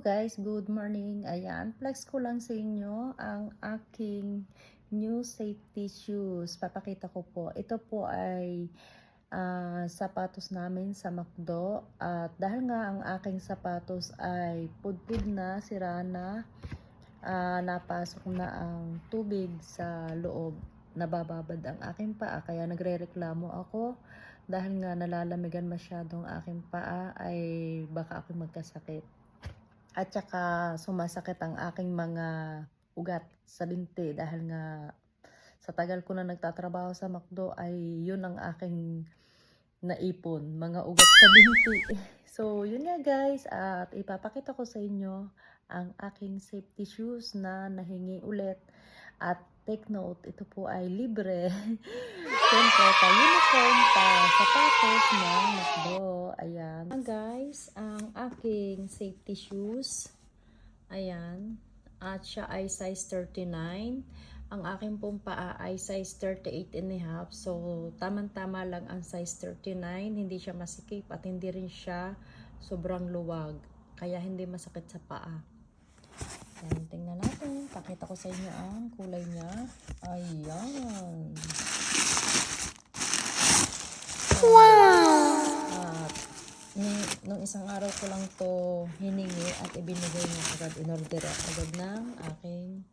guys, good morning. Ayan, flex ko lang sa inyo ang aking new safety shoes. Papakita ko po. Ito po ay sapatos namin sa McDo. At dahil nga ang aking sapatos ay pudpud na, sira na, napasok na ang tubig sa loob. Nabababad ang aking paa. Kaya nagrereklamo ako. Dahil nga nalalamigan masyadong aking paa ay baka ako magkasakit. At saka sumasakit ang aking mga ugat sa binti dahil nga sa tagal ko na nagtatrabaho sa McDo ay yun ang aking naipon, mga ugat sa binti. So yun nga guys, at ipapakita ko sa inyo ang aking safety shoes na nahingi ulit. At take note, ito po ay libre. Siyempre, pa-uniform, pa-sapatos ng McDo. Ayan. Guys, ang aking safety shoes. Ayan. At siya ay size 39. Ang aking pong paa ay size 38 and a half. So, tamang-tama lang ang size 39. Hindi siya masikip at hindi rin siya sobrang luwag. Kaya hindi masakit sa paa. Ayan, tingnan natin. Pakita ko sa inyo ang kulay niya. Ayan. Wow! At nung isang araw ko lang to hiningi at ibinigay niya agad, in-order agad ng aking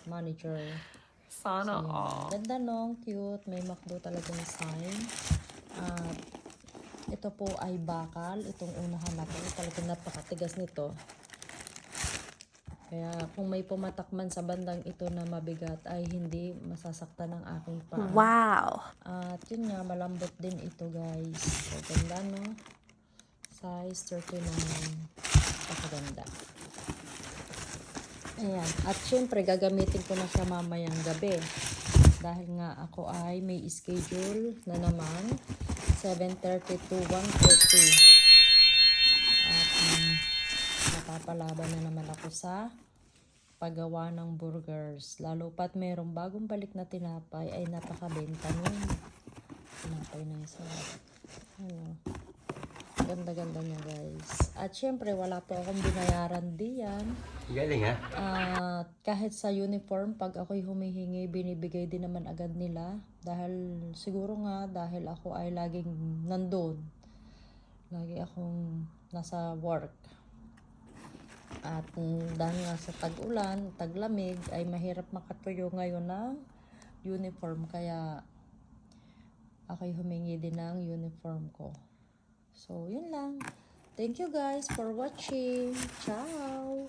manager. Sana all. Ganda no, cute. May McDo talagang sign. At ito po ay bakal. Itong unahan na po. Talagang napakatigas nito. Kaya kung may pumatak man sa bandang ito na mabigat ay hindi masasaktan ng aking paa. Wow! At yun nga, malambot din ito guys. So, ganda no? Size 39. Napakaganda. Ayan. At syempre, gagamitin ko na siya mamayang gabi. Dahil nga ako ay may schedule na naman. 7:30 to 1:30. At napapalaban na naman ako sa paggawa ng burgers. Lalo pat merong bagong balik na tinapay ay napakabenta nun. Tinapay na isa. Ano. Ganda-ganda niya guys. At syempre wala po akong binayaran diyan. Galing ha? At kahit sa uniform, pag ako'y humihingi, binibigay din naman agad nila. Dahil siguro nga, dahil ako ay laging nandun. Lagi akong nasa work. At dahil nga sa tag-ulan, taglamig, ay mahirap makatuyo ngayon ng uniform. Kaya ako'y humingi din ng uniform ko. So, yun lang. Thank you guys for watching. Ciao!